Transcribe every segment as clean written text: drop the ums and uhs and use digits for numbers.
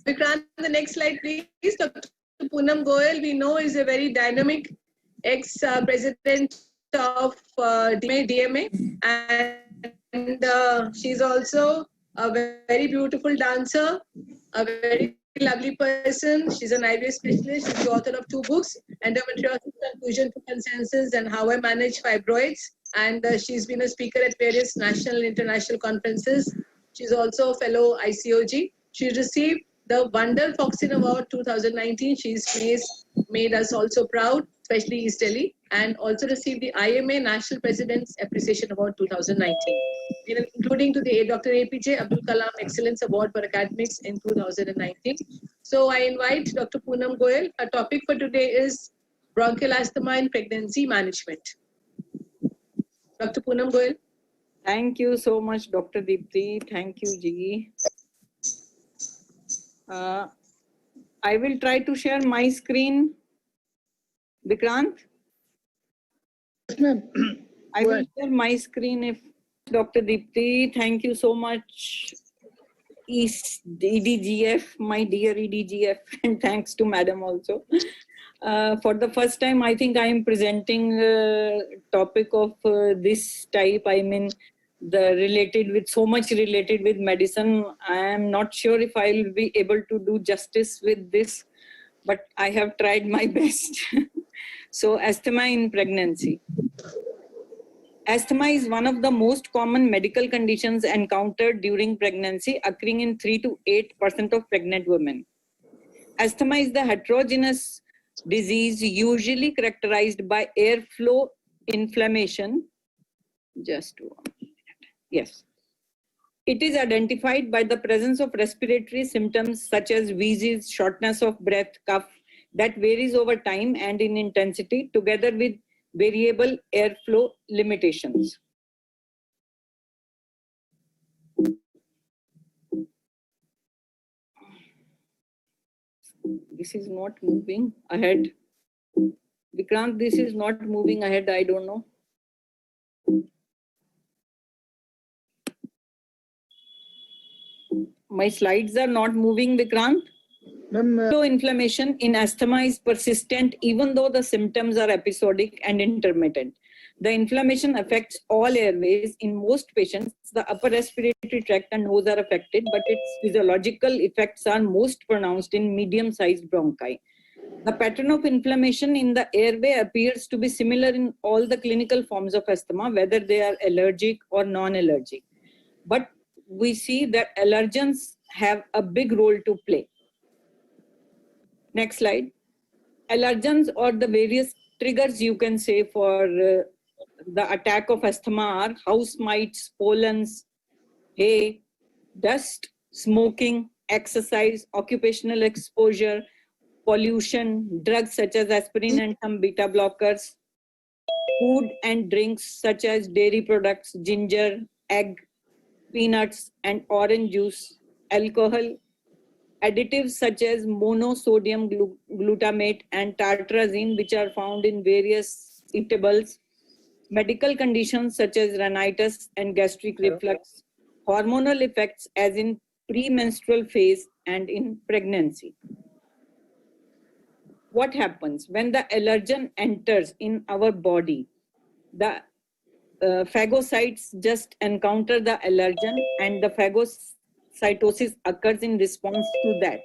Vikrant, the next slide, please. Dr. Poonam Goyal, we know, is a very dynamic ex-president of DMA, and she's also a very beautiful dancer, a very lovely person. She's an IBS specialist. She's the author of 2 books, Endometriosis, Conclusion to Consensus, and How I Manage Fibroids. And she's been a speaker at various national and international conferences. She's also a fellow ICOG. She received the Wonder Foxin Award 2019. She's made us also proud, especially East Delhi, and also received the IMA National President's Appreciation Award 2019, including to the Dr. APJ Abdul Kalam Excellence Award for Academics in 2019. So I invite Dr. Poonam Goyal. Our topic for today is bronchial asthma in pregnancy management. Dr. Poonam Goyal. Thank you so much, Dr. Dipti. Thank you, Ji. I will try to share my screen. Vikrant? Yes, ma'am. I will share my screen if Dr. Dipti. Thank you so much, EDGF, my dear EDGF, and thanks to Madam also. For the first time, I think I am presenting a topic of this type. I mean, so much related with medicine. I am not sure if I will be able to do justice with this, but I have tried my best. So, asthma in pregnancy. Asthma is one of the most common medical conditions encountered during pregnancy, occurring in 3 to 8% of pregnant women. Asthma is the heterogeneous disease usually characterized by airflow inflammation. Just 1 minute. Yes. It is identified by the presence of respiratory symptoms such as wheezes, shortness of breath, cough that varies over time and in intensity, together with variable airflow limitations. This is not moving ahead. Vikrant, this is not moving ahead. I don't know. My slides are not moving, Vikrant. Low inflammation in asthma is persistent even though the symptoms are episodic and intermittent. The inflammation affects all airways. In most patients, the upper respiratory tract and nose are affected, but its physiological effects are most pronounced in medium-sized bronchi. The pattern of inflammation in the airway appears to be similar in all the clinical forms of asthma, whether they are allergic or non-allergic. But we see that allergens have a big role to play. Next slide. Allergens, or the various triggers you can say for the attack of asthma, are house mites, pollens, hay, dust, smoking, exercise, occupational exposure, pollution, drugs such as aspirin and some beta blockers, food and drinks such as dairy products, ginger, egg, peanuts and orange juice, alcohol, additives such as monosodium glutamate and tartrazine, which are found in various eatables, medical conditions such as rhinitis and gastric reflux, hormonal effects as in premenstrual phase and in pregnancy. What happens when the allergen enters in our body? The phagocytes just encounter the allergen and the phagocytosis occurs in response to that.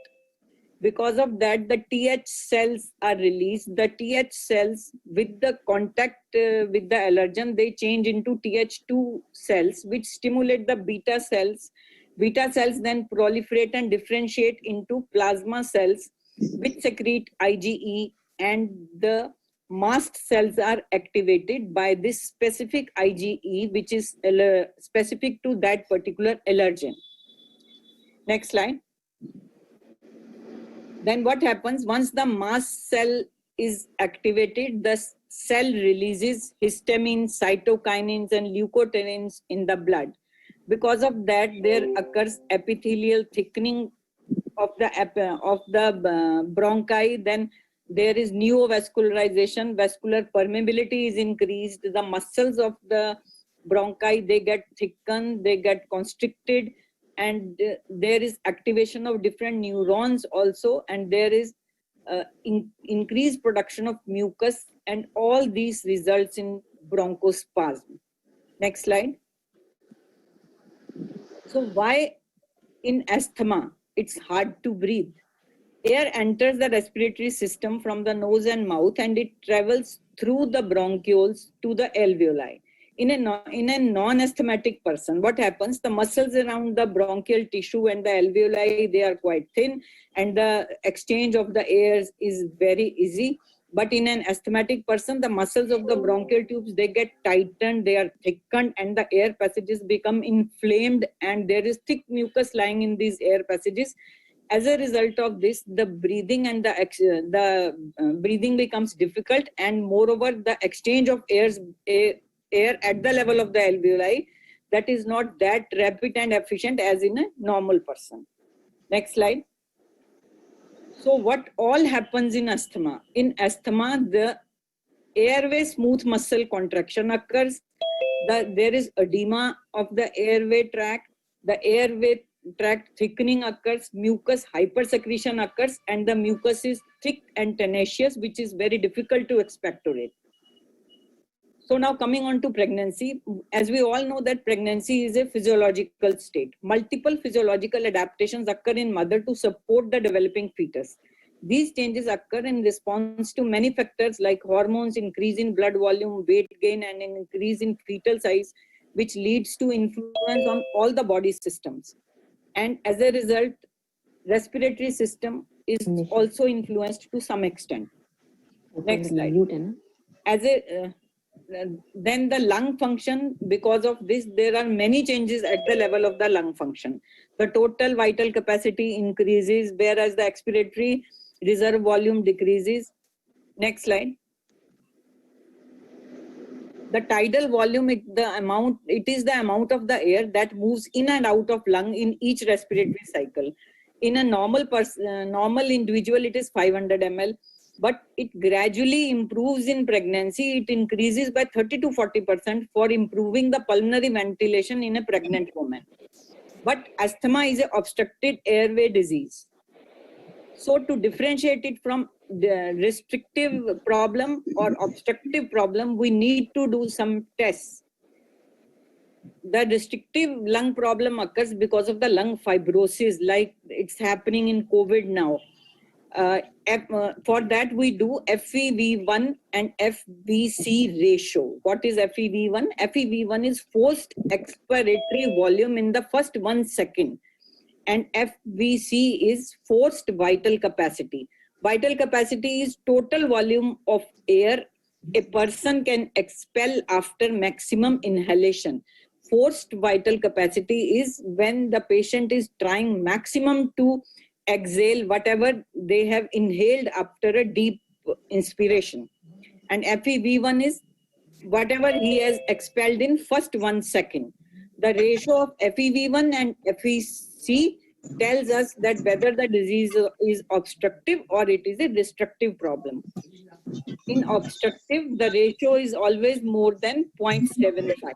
Because of that, the TH cells are released. The TH cells, with the contact with the allergen, they change into TH2 cells, which stimulate the beta cells. Beta cells then proliferate and differentiate into plasma cells, which secrete IgE, and the mast cells are activated by this specific IgE, which is specific to that particular allergen. Next slide. Then what happens once the mast cell is activated? The cell releases histamine, cytokinins, and leukotrienes in the blood. Because of that, there occurs epithelial thickening of the bronchi. Then there is neovascularization, vascular permeability is increased. The muscles of the bronchi, they get thickened, they get constricted. and there is activation of different neurons also, and there is increased production of mucus, and all these results in bronchospasm. Next slide. So why in asthma it's hard to breathe? Air enters the respiratory system from the nose and mouth, and it travels through the bronchioles to the alveoli. In a non-asthmatic person, what happens? The muscles around the bronchial tissue and the alveoli, they are quite thin, and the exchange of the air is very easy. But in an asthmatic person, the muscles of the bronchial tubes, they get tightened, they are thickened, and the air passages become inflamed, and there is thick mucus lying in these air passages. As a result of this, the breathing and the breathing becomes difficult, and moreover, the exchange of air at the level of the alveoli, that is not that rapid and efficient as in a normal person. Next slide. So what all happens in asthma? In asthma, the airway smooth muscle contraction occurs. There is edema of the airway tract. The airway tract thickening occurs. Mucus hypersecretion occurs, and the mucus is thick and tenacious, which is very difficult to expectorate. So now coming on to pregnancy, as we all know that pregnancy is a physiological state. Multiple physiological adaptations occur in mother to support the developing fetus. These changes occur in response to many factors like hormones, increase in blood volume, weight gain, and an increase in fetal size, which leads to influence on all the body systems. And as a result, respiratory system is also influenced to some extent. Next slide. As a then the lung function, because of this, there are many changes at the level of the lung function. The total vital capacity increases, whereas the expiratory reserve volume decreases. Next slide. The tidal volume, it is the amount of the air that moves in and out of lung in each respiratory cycle. In a normal individual, it is 500 ml. But it gradually improves in pregnancy. It increases by 30 to 40% for improving the pulmonary ventilation in a pregnant woman. But asthma is an obstructed airway disease. So to differentiate it from the restrictive problem or obstructive problem, we need to do some tests. The restrictive lung problem occurs because of the lung fibrosis, like it's happening in COVID now. For that we do FEV1 and FVC ratio. What is FEV1? FEV1 is forced expiratory volume in the first 1 second, and FVC is forced vital capacity. Vital capacity is total volume of air a person can expel after maximum inhalation. Forced vital capacity is when the patient is trying maximum to exhale whatever they have inhaled after a deep inspiration. And FEV1 is whatever he has expelled in first 1 second. The ratio of FEV1 and FVC tells us that whether the disease is obstructive or it is a destructive problem. In obstructive, the ratio is always more than 0.75.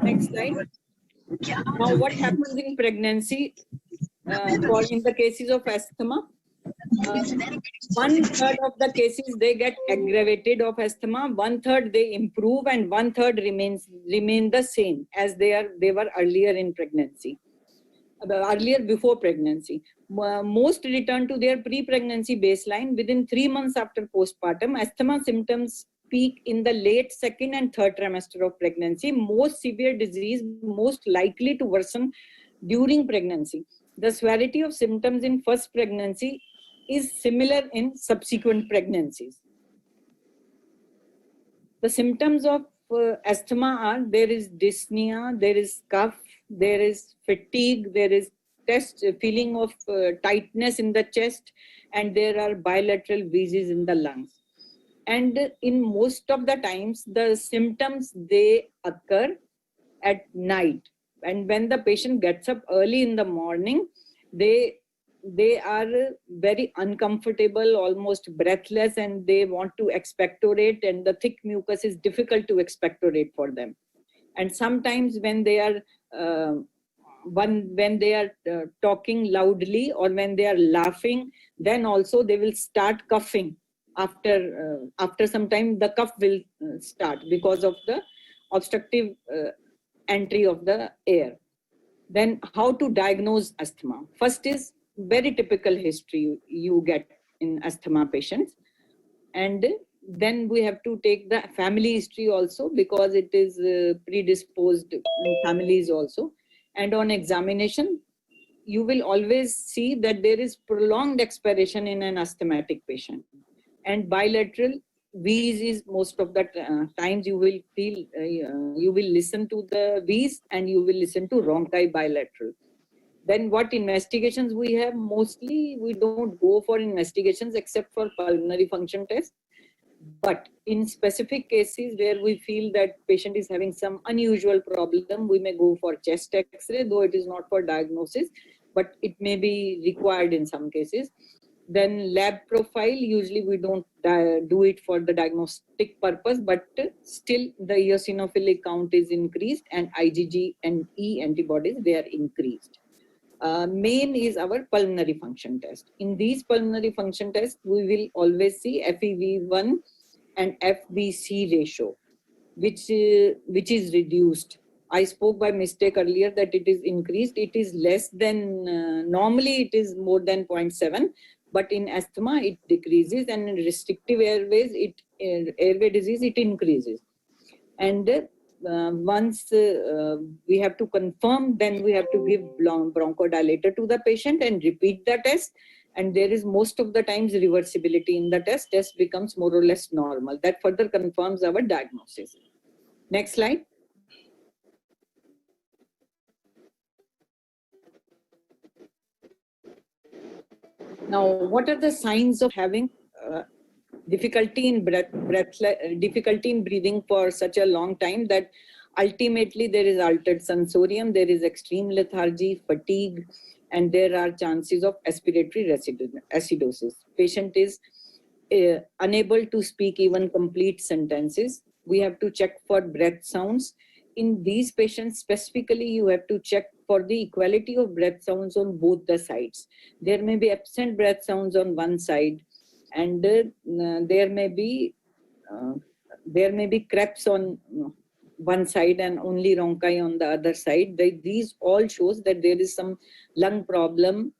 Next slide. Now, what happens in pregnancy in the cases of asthma? 1/3 of the cases they get aggravated of asthma, 1/3 they improve, and 1/3 remain the same as they were earlier in pregnancy, earlier before pregnancy. Most return to their pre-pregnancy baseline within 3 months after postpartum. Asthma symptoms peak in the late 2nd and 3rd trimester of pregnancy. Most severe disease most likely to worsen during pregnancy. The severity of symptoms in first pregnancy is similar in subsequent pregnancies. The symptoms of asthma are: there is dyspnea, there is cough, there is fatigue, there is feeling of tightness in the chest, and there are bilateral wheezes in the lungs. And in most of the times, the symptoms, they occur at night. And when the patient gets up early in the morning, they are very uncomfortable, almost breathless, and they want to expectorate, and the thick mucus is difficult to expectorate for them. And sometimes when they are talking loudly or when they are laughing, then also they will start coughing. After some time, the cough will start because of the obstructive entry of the air. Then how to diagnose asthma? First is very typical history you get in asthma patients. And then we have to take the family history also, because it is predisposed in families also. And on examination, you will always see that there is prolonged expiration in an asthmatic patient. And bilateral wheeze is most of the times you will feel, you will listen to the wheeze and you will listen to rhonchi bilateral. Then what investigations we have? Mostly we don't go for investigations except for pulmonary function test. But in specific cases where we feel that patient is having some unusual problem, we may go for chest X-ray, though it is not for diagnosis, but it may be required in some cases. Then lab profile, usually we don't do it for the diagnostic purpose, but still the eosinophilic count is increased and IgG and E antibodies, they are increased. Main is our pulmonary function test. In these pulmonary function tests, we will always see FEV1 and FVC ratio, which is reduced. I spoke by mistake earlier that it is increased. It is less than, normally it is more than 0.7, but in asthma it decreases, and in restrictive airways, airway disease, it increases. And once we have to confirm, then we have to give bronchodilator to the patient and repeat the test. And there is most of the times reversibility in the test. Test becomes more or less normal. That further confirms our diagnosis. Next slide. Now, what are the signs of having difficulty in difficulty in breathing for such a long time that ultimately there is altered sensorium, there is extreme lethargy, fatigue, and there are chances of respiratory acidosis. Patient is unable to speak even complete sentences. We have to check for breath sounds. In these patients specifically, you have to check for the equality of breath sounds on both the sides. There may be absent breath sounds on one side, and there may be creps on one side and only rhonchi on the other side. These all shows that there is some lung problem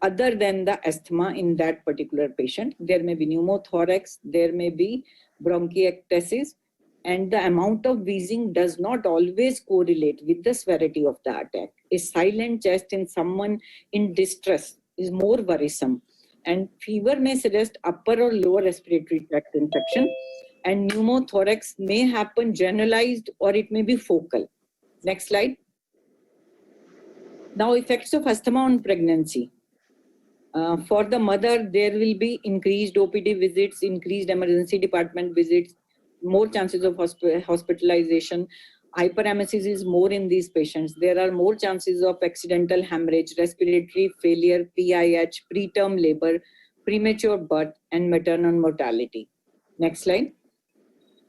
other than the asthma in that particular patient. There may be pneumothorax, there may be bronchiectasis, and the amount of wheezing does not always correlate with the severity of the attack. A silent chest in someone in distress is more worrisome, and fever may suggest upper or lower respiratory tract infection, and pneumothorax may happen generalized or it may be focal. Next slide. Now, effects of asthma on pregnancy. For the mother, there will be increased OPD visits, increased emergency department visits, more chances of hospitalization. Hyperemesis is more in these patients. There are more chances of accidental hemorrhage, respiratory failure, PIH, preterm labor, premature birth, and maternal mortality. Next slide.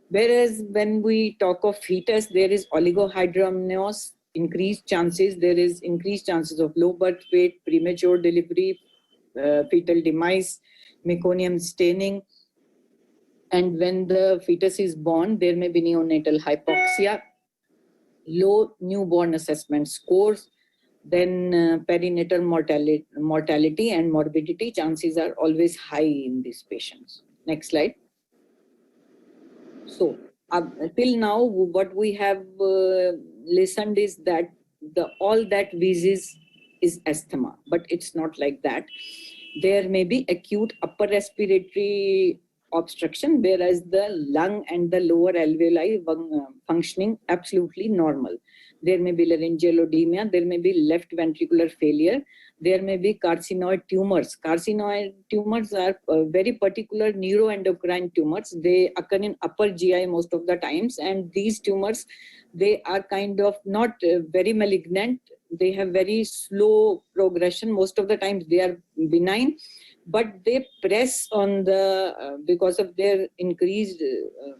Whereas when we talk of fetus, there is oligohydramnios, increased chances. There is increased chances of low birth weight, premature delivery, fetal demise, meconium staining. And when the fetus is born, there may be neonatal hypoxia, low newborn assessment scores, then perinatal mortality and morbidity chances are always high in these patients. Next slide. So till now, what we have listened is that all that wheezes is asthma, but it's not like that. There may be acute upper respiratory obstruction, whereas the lung and the lower alveoli functioning absolutely normal. There may be laryngeal edema, there may be left ventricular failure, there may be carcinoid tumors. Carcinoid tumors are very particular neuroendocrine tumors. They occur in upper GI most of the times, and these tumors, they are kind of not very malignant. They have very slow progression. Most of the times they are benign, but they press on the, because of their increase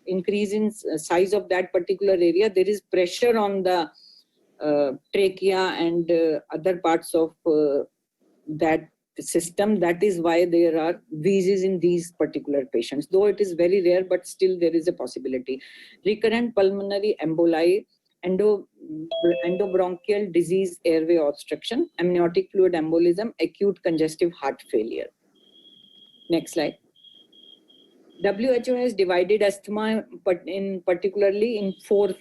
in size of that particular area, there is pressure on the trachea and other parts of that system. That is why there are wheezes in these particular patients, though it is very rare, but still there is a possibility. Recurrent pulmonary emboli, endobronchial disease, airway obstruction, amniotic fluid embolism, acute congestive heart failure. Next slide. WHO has divided asthma particularly in four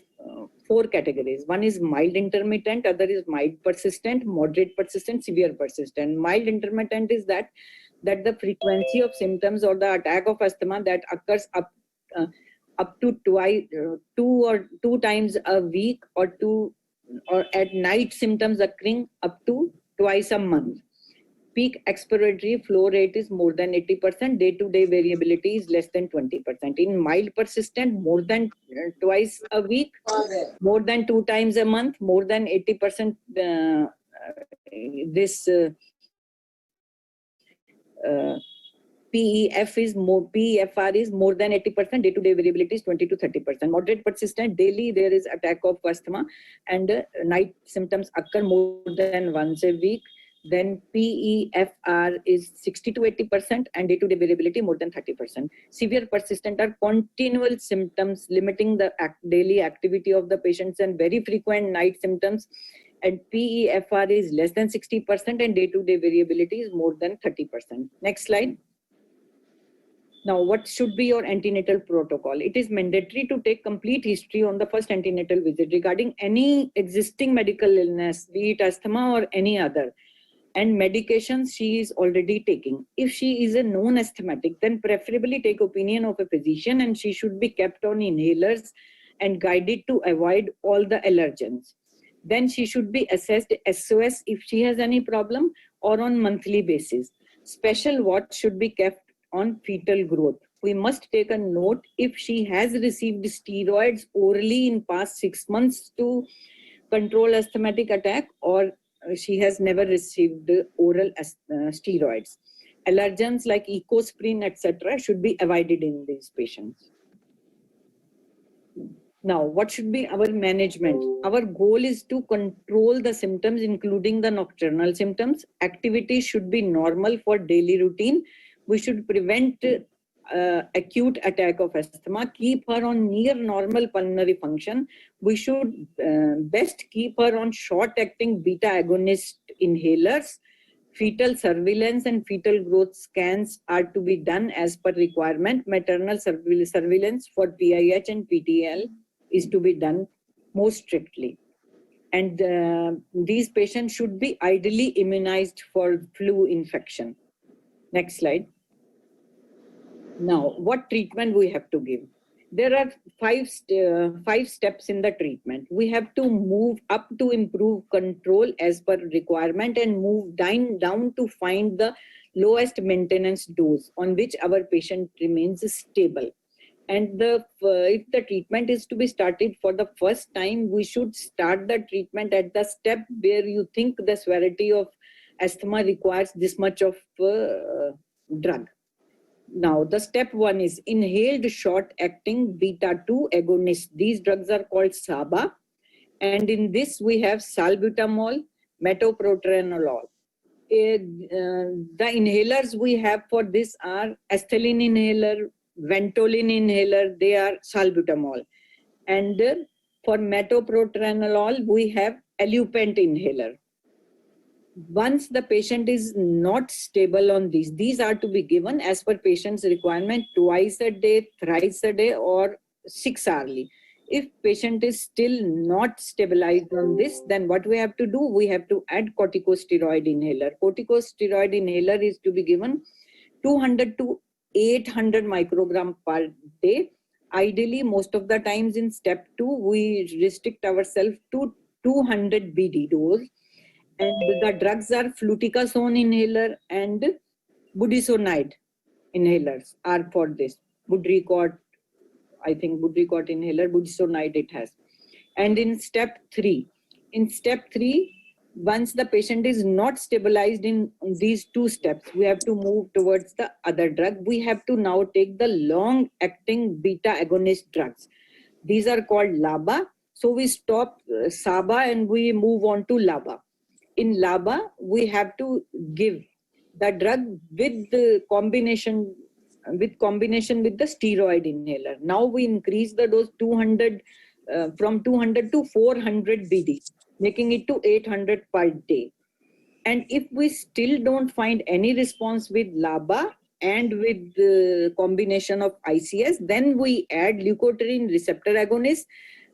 categories. One is mild intermittent, other is mild persistent, moderate persistent, severe persistent. Mild intermittent is that the frequency of symptoms or the attack of asthma that occurs up to two times a week, or at night symptoms occurring up to twice a month. Peak expiratory flow rate is more than 80%. Day-to-day variability is less than 20%. In mild persistent, more than twice a week, more than 2 times a month, more than 80%. PEFR is more than 80%. Day-to-day variability is 20 to 30%. Moderate persistent, daily there is attack of asthma, and night symptoms occur more than once a week. Then PEFR is 60 to 80%, and day-to-day variability more than 30%. Severe persistent are continual symptoms limiting the daily activity of the patients and very frequent night symptoms. And PEFR is less than 60%, and day-to-day variability is more than 30%. Next slide. Now, what should be your antenatal protocol? It is mandatory to take complete history on the first antenatal visit regarding any existing medical illness, be it asthma or any other, and medications she is already taking. If she is a known asthmatic, then preferably take opinion of a physician, and she should be kept on inhalers and guided to avoid all the allergens. Then she should be assessed SOS if she has any problem, or on monthly basis. Special watch should be kept on fetal growth. We must take a note if she has received steroids orally in past 6 months to control asthmatic attack, or she has never received oral steroids. Allergens like ecosprin, etc. should be avoided in these patients. Now, what should be our management? Our goal is to control the symptoms, including the nocturnal symptoms. Activity should be normal for daily routine. We should prevent acute attack of asthma, keep her on near normal pulmonary function. We should best keep her on short-acting beta agonist inhalers. Fetal surveillance and fetal growth scans are to be done as per requirement. Maternal surveillance for PIH and PTL is to be done most strictly. And these patients should be ideally immunized for flu infection. Next slide. Now, what treatment we have to give? There are five steps in the treatment. We have to move up to improve control as per requirement, and move down to find the lowest maintenance dose on which our patient remains stable. And if the treatment is to be started for the first time, we should start the treatment at the step where you think the severity of asthma requires this much of drug. Now, the step 1 is inhaled short-acting beta-2 agonist. These drugs are called SABA. And in this, we have salbutamol, metoprolol. The inhalers we have for this are ethylene inhaler, Ventolin inhaler, they are salbutamol. And for metoprolol, we have Elupent inhaler. Once the patient is not stable on these are to be given as per patient's requirement twice a day, thrice a day, or 6 hourly. If patient is still not stabilized on this, then what we have to do, we have to add corticosteroid inhaler. Corticosteroid inhaler is to be given 200 to 800 microgram per day. Ideally, most of the times in step 2, we restrict ourselves to 200 BD dose. And the drugs are fluticasone inhaler and budesonide inhalers are for this. Budricot, I think Budricot inhaler, budesonide it has. And in step 3, Once the patient is not stabilized in these two steps, we have to move towards the other drug. We have to now take the long-acting beta agonist drugs. These are called LABA. So we stop SABA and we move on to LABA. In LABA, we have to give the drug with the combination with the steroid inhaler. Now we increase the dose from 200 to 400 BD, making it to 800 per day. And if we still don't find any response with LABA and with the combination of ICS, then we add leukotriene receptor agonist.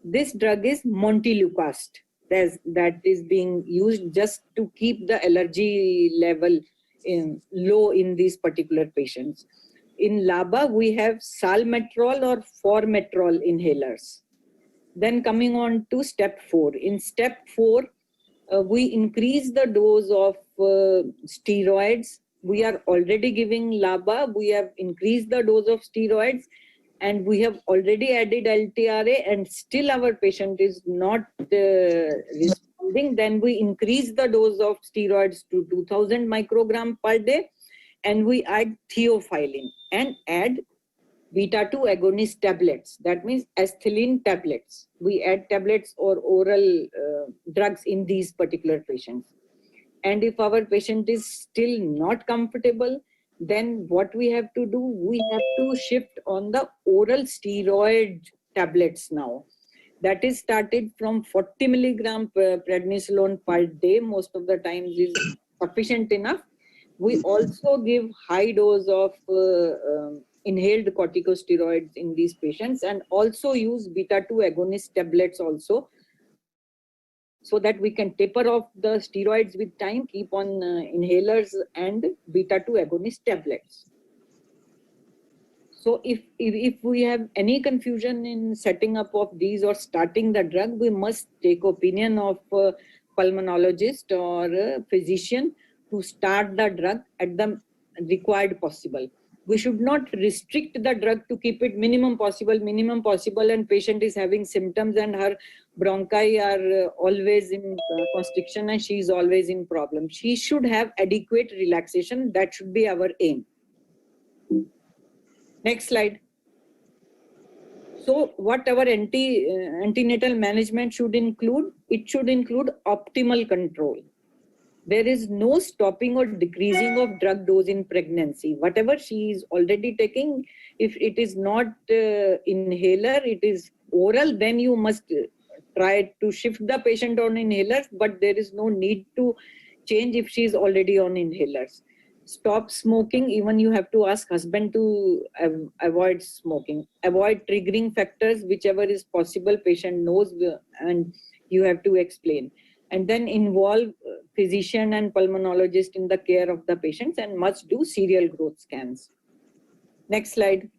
This drug is montelukast. That is being used just to keep the allergy level low in these particular patients. In LABA, we have salmeterol or formoterol inhalers. Then coming on to step 4. In step 4, we increase the dose of steroids. We are already giving LABA. We have increased the dose of steroids and we have already added LTRA and still our patient is not responding. Then we increase the dose of steroids to 2000 microgram per day and we add theophylline and add beta-2 agonist tablets. That means ethylene tablets. We add tablets or oral drugs in these particular patients. And if our patient is still not comfortable, then what we have to do, we have to shift on the oral steroid tablets now. That is started from 40 milligram prednisolone per day. Most of the times is sufficient enough. We also give high dose of inhaled corticosteroids in these patients and also use beta-2 agonist tablets also, so that we can taper off the steroids with time, keep on inhalers and beta-2 agonist tablets. So if we have any confusion in setting up of these or starting the drug, we must take opinion of a pulmonologist or a physician to start the drug at the required possible. We should not restrict the drug to keep it minimum possible, and patient is having symptoms and her bronchi are always in constriction and she is always in problem. She should have adequate relaxation. That should be our aim. Next slide. So what our antenatal management should include? It should include optimal control. There is no stopping or decreasing of drug dose in pregnancy. Whatever she is already taking, if it is not inhaler, it is oral, then you must try to shift the patient on inhalers, but there is no need to change if she is already on inhalers. Stop smoking. Even you have to ask husband to avoid smoking. Avoid triggering factors, whichever is possible, patient knows and you have to explain. And then involve physician and pulmonologist in the care of the patients and must do serial growth scans. Next slide.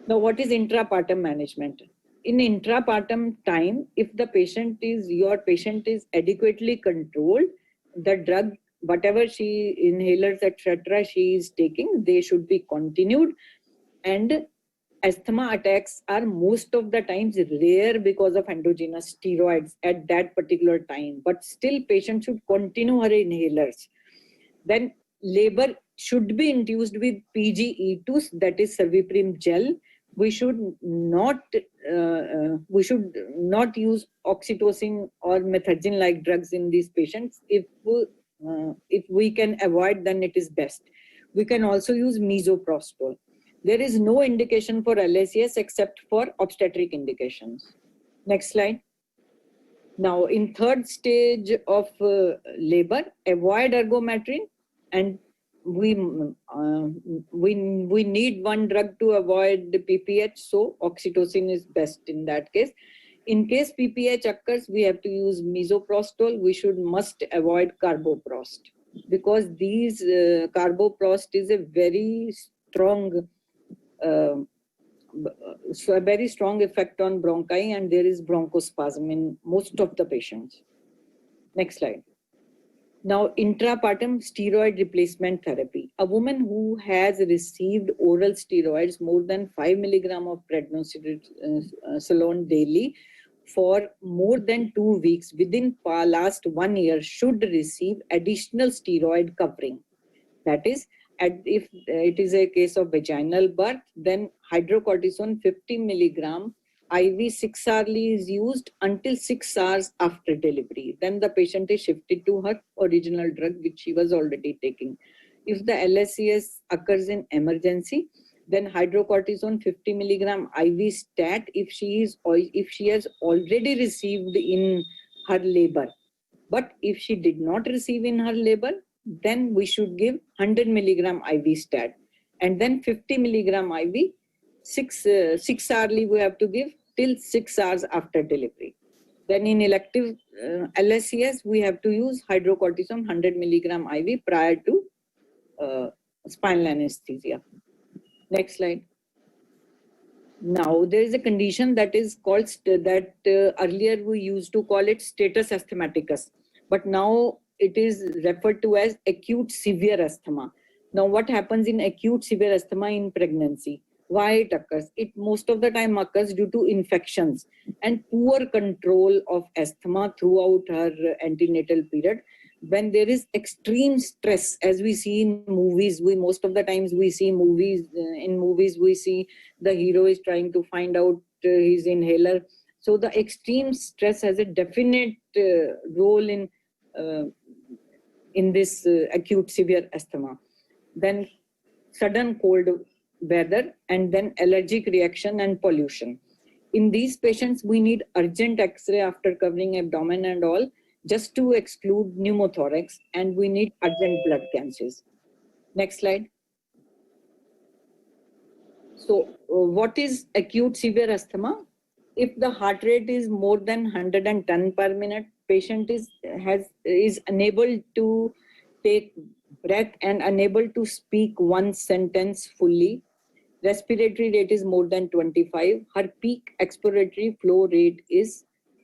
Now, what is intrapartum management? In intrapartum time, if your patient is adequately controlled, the drug, whatever inhalers, etc. she is taking, they should be continued. And asthma attacks are most of the times rare because of endogenous steroids at that particular time, but still patient should continue her inhalers. Then labor should be induced with PGE2, that is Serviprim gel. We should not use oxytocin or methoxin like drugs in these patients. If we can avoid, then it is best. We can also use misoprostol. There is no indication for LACS except for obstetric indications. Next slide. Now, in third stage of labor, avoid ergometrin, and we need one drug to avoid the PPH, so oxytocin is best in that case. In case PPH occurs, we have to use misoprostol. We must avoid carboprost, because these carboprost is a very strong a very strong effect on bronchi, and there is bronchospasm in most of the patients. Next slide. Now, intrapartum steroid replacement therapy. A woman who has received oral steroids more than 5 milligram of prednisolone daily for more than 2 weeks within last 1 year should receive additional steroid covering. That is, if it is a case of vaginal birth, then hydrocortisone 50 milligram IV 6 hourly is used until 6 hours after delivery. Then the patient is shifted to her original drug which she was already taking. If the LSCS occurs in emergency, then hydrocortisone 50 milligram IV stat if she has already received in her labor. But if she did not receive in her labor, then we should give 100 milligram IV stat, and then 50 milligram IV 6 hourly we have to give till 6 hours after delivery. Then in elective LSCS we have to use hydrocortisone 100 milligram IV prior to spinal anesthesia. Next slide. Now there is a condition that is called earlier we used to call it status asthmaticus, but now it is referred to as acute severe asthma. Now what happens in acute severe asthma in pregnancy? Why it occurs? It most of the time occurs due to infections and poor control of asthma throughout her antenatal period. When there is extreme stress, as we see in movies, most of the times we see movies, in movies we see the hero is trying to find out his inhaler. So the extreme stress has a definite role in this acute severe asthma. Then sudden cold weather, and then allergic reaction and pollution. In these patients, we need urgent X-ray after covering abdomen and all, just to exclude pneumothorax, and we need urgent blood cancers. Next slide. So what is acute severe asthma? If the heart rate is more than 110 per minute, patient is unable to take breath and unable to speak one sentence fully. Respiratory rate is more than 25. Her peak expiratory flow rate is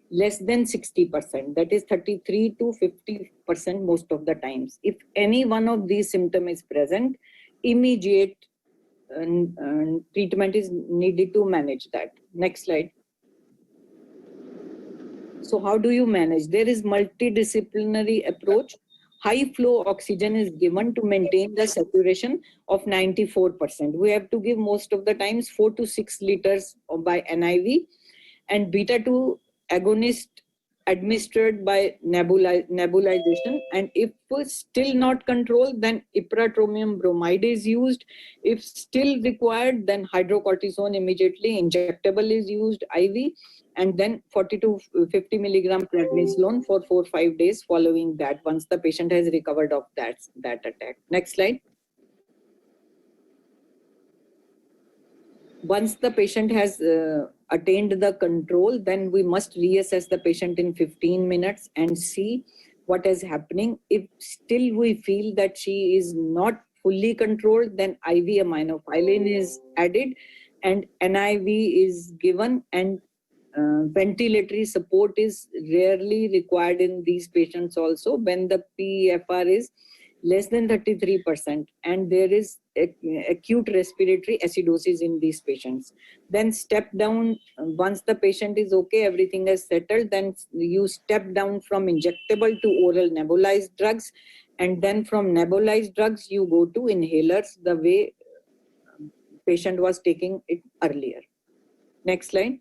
less than 60%. That is 33 to 50% most of the times. If any one of these symptoms is present, immediate treatment is needed to manage that. Next slide. So how do you manage? There is multidisciplinary approach. High flow oxygen is given to maintain the saturation of 94%. We have to give most of the times 4 to 6 liters by NIV, and beta-2 agonist administered by nebulization. And if still not controlled, then ipratropium bromide is used. If still required, then hydrocortisone immediately injectable is used, IV, and then 40 to 50 milligram prednisolone for 4-5 days following that, once the patient has recovered of that attack. Next slide. Once the patient has attained the control, then we must reassess the patient in 15 minutes and see what is happening. If still we feel that she is not fully controlled, then IV aminophylline is added and NIV is given, and ventilatory support is rarely required in these patients also when the PEFR is less than 33% and there is acute respiratory acidosis in these patients. Then step down, once the patient is okay, everything is settled, then you step down from injectable to oral nebulized drugs, and then from nebulized drugs you go to inhalers the way patient was taking it earlier. Next slide.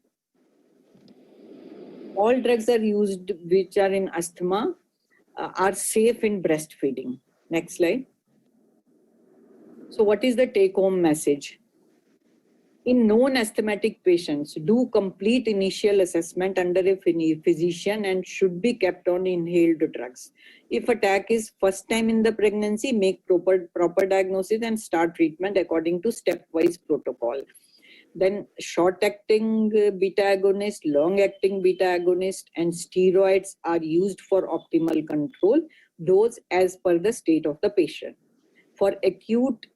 All drugs are used which are in asthma are safe in breastfeeding. Next slide. So what is the take-home message? In non-asthmatic patients, do complete initial assessment under a physician and should be kept on inhaled drugs. If attack is first time in the pregnancy, make proper diagnosis and start treatment according to stepwise protocol. Then short-acting beta agonist, long-acting beta agonist, and steroids are used for optimal control, those as per the state of the patient. For acute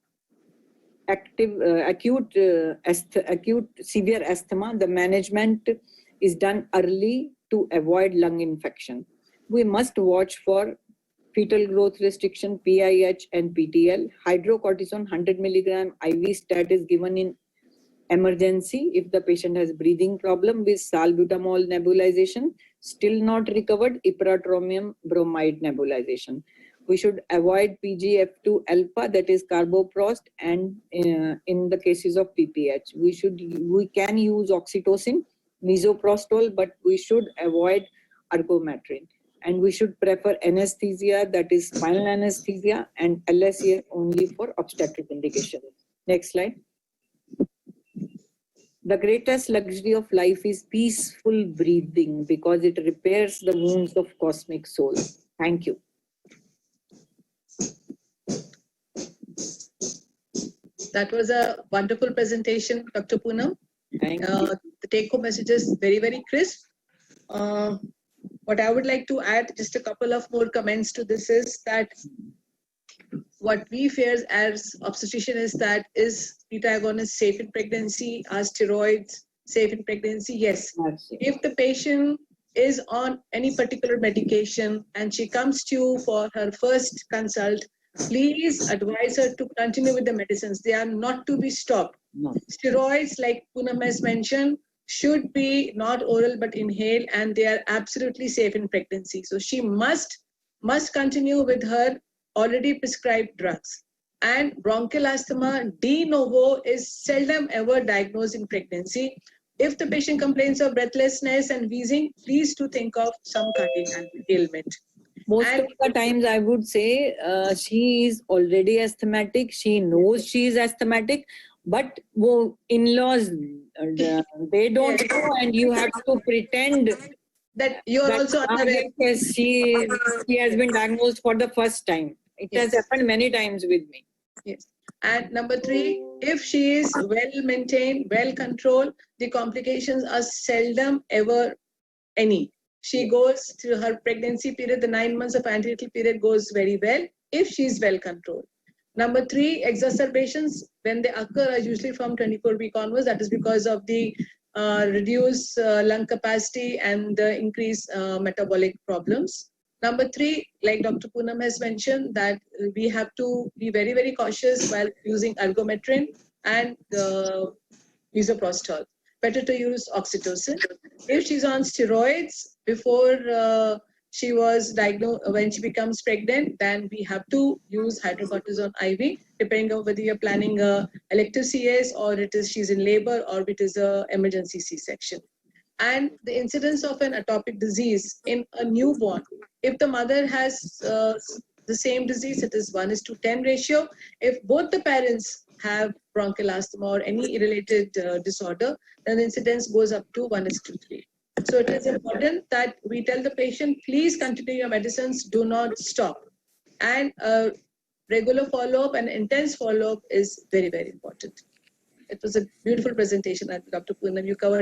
severe asthma, the management is done early to avoid lung infection. We must watch for fetal growth restriction, PIH and PTL. Hydrocortisone 100 milligram IV stat is given in Emergency, if the patient has breathing problem with salbutamol nebulization, still not recovered, ipratropium bromide nebulization. We should avoid PGF2 alpha, that is carboprost, and in the cases of PPH, we can use oxytocin, misoprostol, but we should avoid ergometrin. And we should prefer anesthesia, that is spinal anesthesia, and LSAS only for obstetric indication. Next slide. The greatest luxury of life is peaceful breathing because it repairs the wounds of cosmic soul. Thank you. That was a wonderful presentation, Dr. Poonam. Thank you. The take-home message is very, very crisp. What I would like to add, just a couple of more comments to this, is that what we fear as obstetrician is that, is beta agonist safe in pregnancy? Are steroids safe in pregnancy? Yes. If the patient is on any particular medication and she comes to you for her first consult, please advise her to continue with the medicines. They are not to be stopped. No. Steroids, like Poonam has mentioned, should be not oral but inhaled, and they are absolutely safe in pregnancy. So she must continue with her already prescribed drugs. And bronchial asthma de novo is seldom ever diagnosed in pregnancy. If the patient complains of breathlessness and wheezing, please do think of some cardiac ailment. Most of the times I would say she is already asthmatic. She knows she is asthmatic, but in-laws, they don't know, and you have to pretend that you are also unaware. Yes, she has been diagnosed for the first time. It has happened many times with me. Yes. And number 3, if she is well maintained, well controlled, the complications are seldom ever any. She goes through her pregnancy period, the 9 months of antenatal period goes very well if she is well controlled. Number 3, exacerbations, when they occur, are usually from 24-week onwards. That is because of the reduced lung capacity and the increased metabolic problems. Number 3, like Dr. Poonam has mentioned, that we have to be very, very cautious while using ergometrin and misoprostol. Better to use oxytocin. If she's on steroids before she was diagnosed, when she becomes pregnant, then we have to use hydrocortisone IV, depending on whether you're planning a elective CS or she's in labor or it is a emergency C-section. And the incidence of an atopic disease in a newborn, if the mother has the same disease, it is 1:10 ratio. If both the parents have bronchial asthma or any related disorder, then the incidence goes up to 1:3. So it is important that we tell the patient, please continue your medicines, do not stop. And regular follow-up and intense follow-up is very, very important. It was a beautiful presentation, Dr. Poonam. You covered